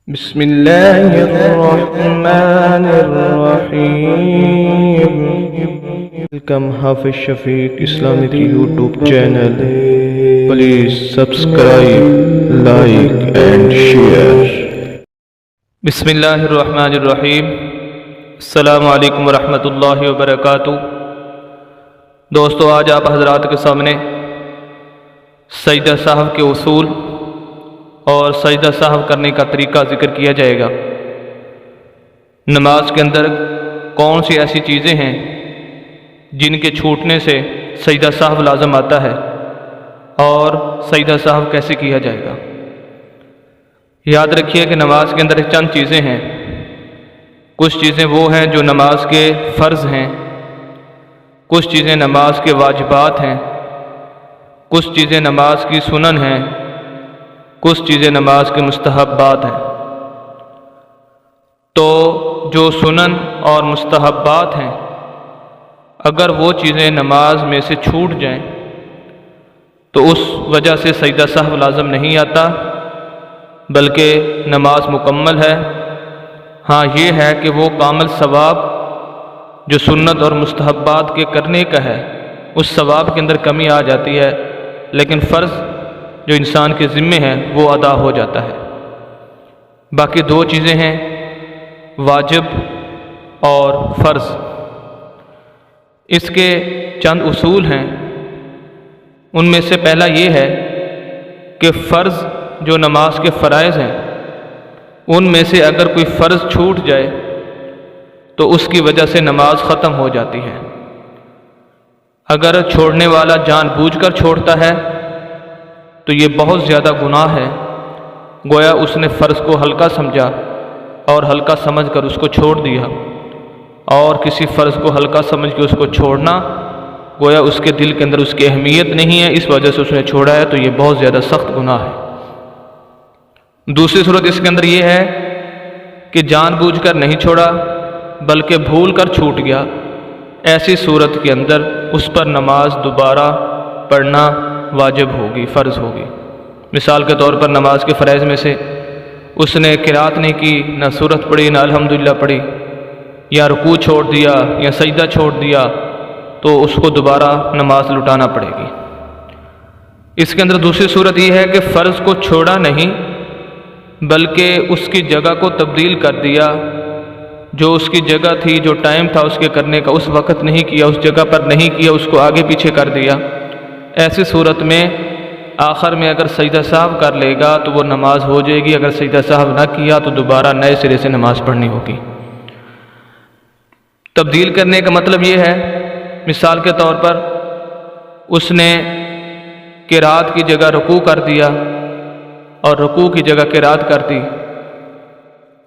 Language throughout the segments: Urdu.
بسم اللہ الرحمن الرحیم۔ Welcome Hafiz Shafiq Islamic YouTube channel. Please subscribe, like and share. بسم اللہ الرحمن الرحیم۔ السلام علیکم ورحمۃ اللہ وبرکاتہ۔ دوستو، آج آپ حضرات کے سامنے سجدہ سہو کے اصول اور سجدہ سہو کرنے کا طریقہ ذکر کیا جائے گا۔ نماز کے اندر کون سی ایسی چیزیں ہیں جن کے چھوٹنے سے سجدہ سہو لازم آتا ہے اور سجدہ سہو کیسے کیا جائے گا۔ یاد رکھیے کہ نماز کے اندر چند چیزیں ہیں۔ کچھ چیزیں وہ ہیں جو نماز کے فرض ہیں، کچھ چیزیں نماز کے واجبات ہیں، کچھ چیزیں نماز کی سنن ہیں، کچھ چیزیں نماز کے مستحبات ہیں۔ تو جو سنن اور مستحبات ہیں، اگر وہ چیزیں نماز میں سے چھوٹ جائیں تو اس وجہ سے سجدہ سہو لازم نہیں آتا، بلکہ نماز مکمل ہے۔ ہاں، یہ ہے کہ وہ کامل ثواب جو سنت اور مستحبات کے کرنے کا ہے، اس ثواب کے اندر کمی آ جاتی ہے، لیکن فرض جو انسان کے ذمے ہے وہ ادا ہو جاتا ہے۔ باقی دو چیزیں ہیں، واجب اور فرض۔ اس کے چند اصول ہیں۔ ان میں سے پہلا یہ ہے کہ فرض جو نماز کے فرائض ہیں، ان میں سے اگر کوئی فرض چھوٹ جائے تو اس کی وجہ سے نماز ختم ہو جاتی ہے۔ اگر چھوڑنے والا جان بوجھ کر چھوڑتا ہے تو یہ بہت زیادہ گناہ ہے، گویا اس نے فرض کو ہلکا سمجھا اور ہلکا سمجھ کر اس کو چھوڑ دیا، اور کسی فرض کو ہلکا سمجھ کے اس کو چھوڑنا گویا اس کے دل کے اندر اس کی اہمیت نہیں ہے، اس وجہ سے اس نے چھوڑا ہے، تو یہ بہت زیادہ سخت گناہ ہے۔ دوسری صورت اس کے اندر یہ ہے کہ جان بوجھ کر نہیں چھوڑا بلکہ بھول کر چھوٹ گیا۔ ایسی صورت کے اندر اس پر نماز دوبارہ پڑھنا واجب ہوگی، فرض ہوگی۔ مثال کے طور پر نماز کے فرائض میں سے اس نے قرات نہیں کی، نہ سورت پڑھی، نہ الحمدللہ پڑھی، یا رکوع چھوڑ دیا یا سجدہ چھوڑ دیا، تو اس کو دوبارہ نماز لٹانا پڑے گی۔ اس کے اندر دوسری صورت یہ ہے کہ فرض کو چھوڑا نہیں بلکہ اس کی جگہ کو تبدیل کر دیا، جو اس کی جگہ تھی، جو ٹائم تھا اس کے کرنے کا، اس وقت نہیں کیا، اس جگہ پر نہیں کیا، اس کو آگے پیچھے کر دیا۔ ایسی صورت میں آخر میں اگر سجدہ سہو کر لے گا تو وہ نماز ہو جائے گی، اگر سجدہ سہو نہ کیا تو دوبارہ نئے سرے سے نماز پڑھنی ہوگی۔ تبدیل کرنے کا مطلب یہ ہے، مثال کے طور پر اس نے قرات کی جگہ رکوع کر دیا اور رکوع کی جگہ قرات کر دی،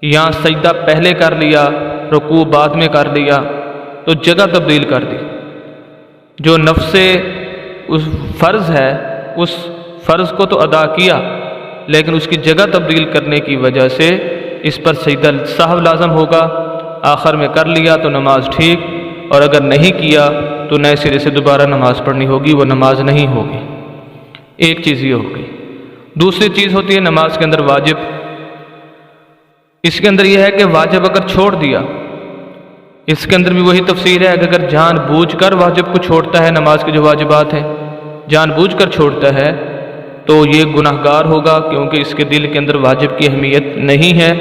یا سجدہ پہلے کر لیا رکوع بعد میں کر لیا، تو جگہ تبدیل کر دی۔ جو نفس اس فرض ہے اس فرض کو تو ادا کیا، لیکن اس کی جگہ تبدیل کرنے کی وجہ سے اس پر سجدہ سہو لازم ہوگا۔ آخر میں کر لیا تو نماز ٹھیک، اور اگر نہیں کیا تو نئے سرے سے دوبارہ نماز پڑھنی ہوگی، وہ نماز نہیں ہوگی۔ ایک چیز یہ ہوگی۔ دوسری چیز ہوتی ہے نماز کے اندر واجب۔ اس کے اندر یہ ہے کہ واجب اگر چھوڑ دیا، اس کے اندر بھی وہی تفسیر ہے کہ اگر جان بوجھ کر واجب کو چھوڑتا ہے، نماز کے جو واجبات ہیں جان بوجھ کر چھوڑتا ہے تو یہ گناہ گار ہوگا، کیونکہ اس کے دل کے اندر واجب کی اہمیت نہیں ہے۔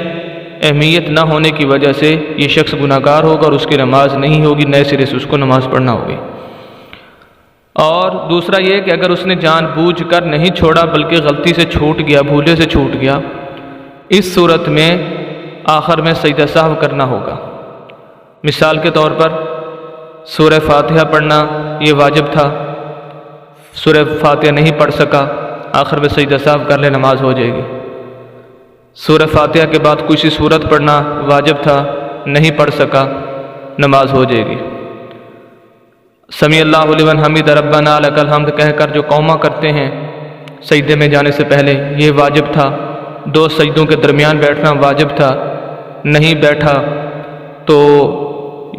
اہمیت نہ ہونے کی وجہ سے یہ شخص گناہ گار ہوگا اور اس کی نماز نہیں ہوگی، نئے سرے سے اس کو نماز پڑھنا ہوگی۔ اور دوسرا یہ کہ اگر اس نے جان بوجھ کر نہیں چھوڑا بلکہ غلطی سے چھوٹ گیا، بھولے سے چھوٹ گیا، اس صورت میں آخر میں سجدہ سہو کرنا ہوگا۔ مثال کے طور پر سورہ فاتحہ پڑھنا یہ واجب تھا، سورہ فاتحہ نہیں پڑھ سکا، آخر میں سجدہ سہو کر لے، نماز ہو جائے گی۔ سورہ فاتحہ کے بعد کوئی سی سورت پڑھنا واجب تھا، نہیں پڑھ سکا، نماز ہو جائے گی۔ سمیع اللہ لمن حمید ربنا لک الحمد کہہ کر جو قومہ کرتے ہیں سجدے میں جانے سے پہلے، یہ واجب تھا۔ دو سجدوں کے درمیان بیٹھنا واجب تھا، نہیں بیٹھا تو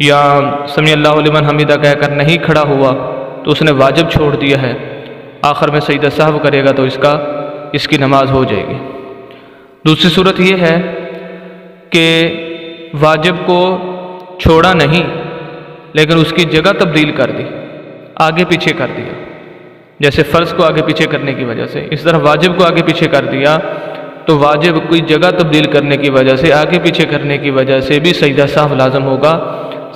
یا سمیع اللہ لمن حمیدہ کہہ کر نہیں کھڑا ہوا تو اس نے واجب چھوڑ دیا ہے۔ آخر میں سجدہ سہو کرے گا تو اس کی نماز ہو جائے گی۔ دوسری صورت یہ ہے کہ واجب کو چھوڑا نہیں لیکن اس کی جگہ تبدیل کر دی، آگے پیچھے کر دیا، جیسے فرض کو آگے پیچھے کرنے کی وجہ سے اس طرح واجب کو آگے پیچھے کر دیا، تو واجب کوئی جگہ تبدیل کرنے کی وجہ سے، آگے پیچھے کرنے کی وجہ سے بھی سجدہ سہو لازم ہوگا۔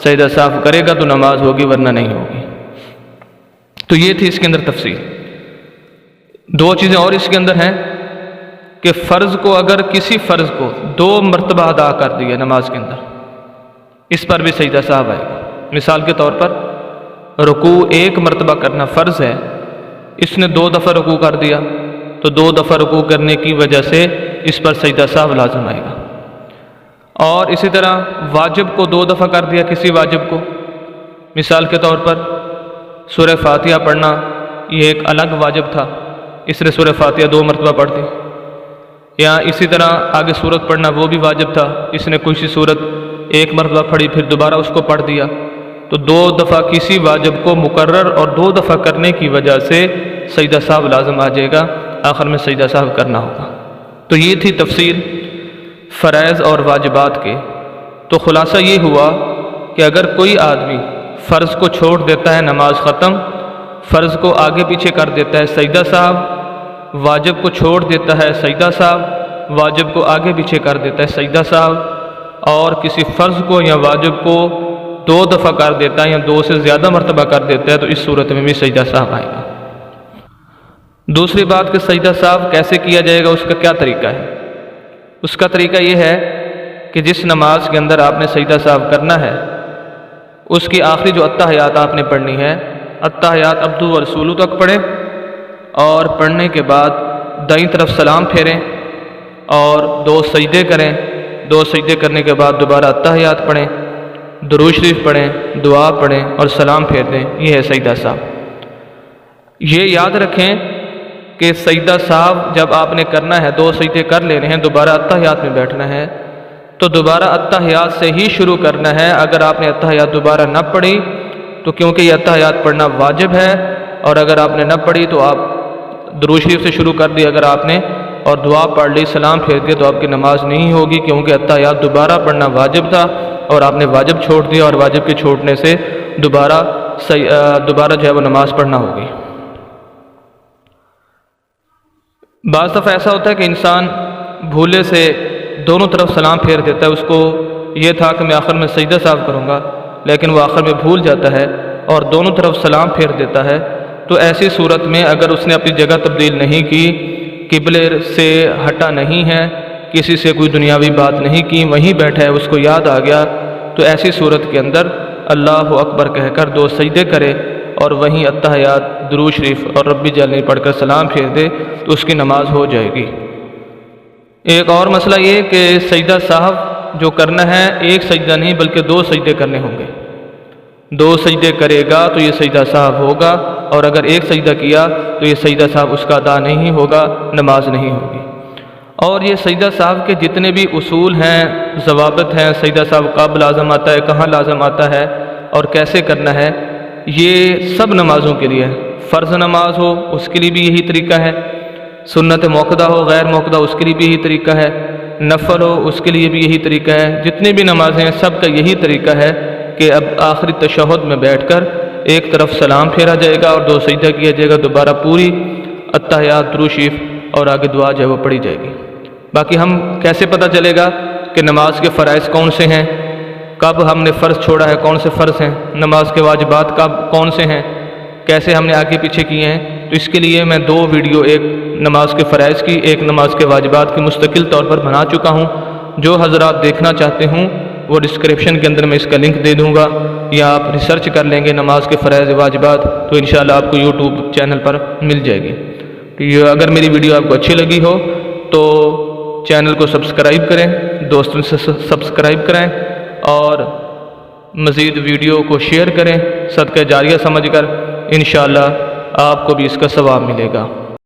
سجدہ سہو کرے گا تو نماز ہوگی ورنہ نہیں ہوگی۔ تو یہ تھی اس کے اندر تفصیل۔ دو چیزیں اور اس کے اندر ہیں کہ فرض کو اگر کسی فرض کو 2 مرتبہ ادا کر دیا نماز کے اندر، اس پر بھی سجدہ سہو آئے گا۔ مثال کے طور پر رکوع 1 مرتبہ کرنا فرض ہے، اس نے 2 دفعہ رکوع کر دیا تو 2 دفعہ رکوع کرنے کی وجہ سے اس پر سجدہ سہو لازم آئے گا۔ اور اسی طرح واجب کو 2 دفعہ کر دیا کسی واجب کو، مثال کے طور پر سورہ فاتحہ پڑھنا یہ ایک الگ واجب تھا، اس نے سورہ فاتحہ 2 مرتبہ پڑھ دی، یا اسی طرح آگے سورت پڑھنا وہ بھی واجب تھا، اس نے کوئی سی سورت 1 مرتبہ پڑھی پھر دوبارہ اس کو پڑھ دیا، تو 2 دفعہ کسی واجب کو مکرر اور 2 دفعہ کرنے کی وجہ سے سجدہ سہو لازم آ جائے گا، آخر میں سجدہ سہو کرنا ہوگا۔ تو یہ تھی تفصیل فرائض اور واجبات کے۔ تو خلاصہ یہ ہوا کہ اگر کوئی آدمی فرض کو چھوڑ دیتا ہے نماز ختم، فرض کو آگے پیچھے کر دیتا ہے سجدہ سہو، واجب کو چھوڑ دیتا ہے سجدہ سہو، واجب کو آگے پیچھے کر دیتا ہے سجدہ سہو، اور کسی فرض کو یا واجب کو 2 دفعہ کر دیتا ہے یا 2 سے زیادہ مرتبہ کر دیتا ہے، تو اس صورت میں بھی سجدہ سہو آئے گا۔ دوسری بات کہ سجدہ سہو کیسے کیا جائے گا، اس کا کیا طریقہ ہے؟ اس کا طریقہ یہ ہے کہ جس نماز کے اندر آپ نے سجدہ سہو کرنا ہے، اس کی آخری جو التحیات آپ نے پڑھنی ہے، التحیات عبدہ و رسولہ تک پڑھیں، اور پڑھنے کے بعد دائیں طرف سلام پھیریں اور 2 سجدے کریں، 2 سجدے کرنے کے بعد دوبارہ التحیات پڑھیں، درود شریف پڑھیں، دعا پڑھیں اور سلام پھیر دیں۔ یہ ہے سجدہ سہو۔ یہ یاد رکھیں کہ سجدہ سہو جب آپ نے کرنا ہے، 2 سجدے کر لینے ہیں، دوبارہ التحیات میں بیٹھنا ہے، تو دوبارہ التحیات سے ہی شروع کرنا ہے۔ اگر آپ نے التحیات دوبارہ نہ پڑھی تو کیونکہ یہ التحیات پڑھنا واجب ہے، اور اگر آپ نے نہ پڑھی تو آپ درود شریف سے شروع کر دی اگر آپ نے، اور دعا پڑھ لی، سلام پھیر دیا، تو آپ کی نماز نہیں ہوگی، کیونکہ التحیات دوبارہ پڑھنا واجب تھا اور آپ نے واجب چھوڑ دیا، اور واجب کے چھوڑنے سے دوبارہ جو ہے وہ نماز پڑھنا ہوگی۔ بعض دفعہ ایسا ہوتا ہے کہ انسان بھولے سے دونوں طرف سلام پھیر دیتا ہے، اس کو یہ تھا کہ میں آخر میں سجدہ سہو کروں گا، لیکن وہ آخر میں بھول جاتا ہے اور دونوں طرف سلام پھیر دیتا ہے۔ تو ایسی صورت میں اگر اس نے اپنی جگہ تبدیل نہیں کی، قبلے سے ہٹا نہیں ہے، کسی سے کوئی دنیاوی بات نہیں کی، وہیں بیٹھا ہے، اس کو یاد آ گیا، تو ایسی صورت کے اندر اللہ اکبر کہہ کر 2 سجدے کرے اور وہیں التحیات، درود شریف اور ربی جلنی پڑھ کر سلام پھیر دے، تو اس کی نماز ہو جائے گی۔ ایک اور مسئلہ یہ کہ سجدہ سہو جو کرنا ہے 1 سجدہ نہیں بلکہ 2 سجدے کرنے ہوں گے۔ 2 سجدے کرے گا تو یہ سجدہ سہو ہوگا، اور اگر 1 سجدہ کیا تو یہ سجدہ سہو اس کا ادا نہیں ہوگا، نماز نہیں ہوگی۔ اور یہ سجدہ سہو کے جتنے بھی اصول ہیں، ضوابط ہیں، سجدہ سہو کب لازم آتا ہے، کہاں لازم آتا ہے اور کیسے کرنا ہے، یہ سب نمازوں کے لیے ہے۔ فرض نماز ہو اس کے لیے بھی یہی طریقہ ہے، سنت موقدہ ہو غیر موقدہ اس کے لیے بھی یہی طریقہ ہے، نفل ہو اس کے لیے بھی یہی طریقہ ہے، جتنی بھی نمازیں ہیں سب کا یہی طریقہ ہے کہ اب آخری تشہد میں بیٹھ کر ایک طرف سلام پھیرا جائے گا اور 2 سجدہ کیا جائے گا، دوبارہ پوری التحیات، درود شریف اور آگے دعا جو ہے وہ پڑھی جائے گی۔ باقی ہم کیسے پتہ چلے گا کہ نماز کے فرائض کون سے ہیں، کب ہم نے فرض چھوڑا ہے، کون سے فرض ہیں، نماز کے واجبات کب کون سے ہیں، کیسے ہم نے آگے پیچھے کیے ہیں، تو اس کے لیے میں 2 ویڈیو، ایک نماز کے فرائض کی، ایک نماز کے واجبات کی مستقل طور پر بنا چکا ہوں۔ جو حضرات دیکھنا چاہتے ہوں وہ ڈسکرپشن کے اندر میں اس کا لنک دے دوں گا، یا آپ ریسرچ کر لیں گے نماز کے فرائض واجبات، تو انشاءاللہ آپ کو یوٹیوب چینل پر مل جائے گی۔ تو اگر میری ویڈیو آپ کو اچھی لگی ہو تو چینل کو سبسکرائب کریں، دوستوں سے سبسکرائب کریں، اور مزید ویڈیو کو شیئر کریں، صدقہ جاریہ سمجھ کر، انشاءاللہ آپ کو بھی اس کا ثواب ملے گا۔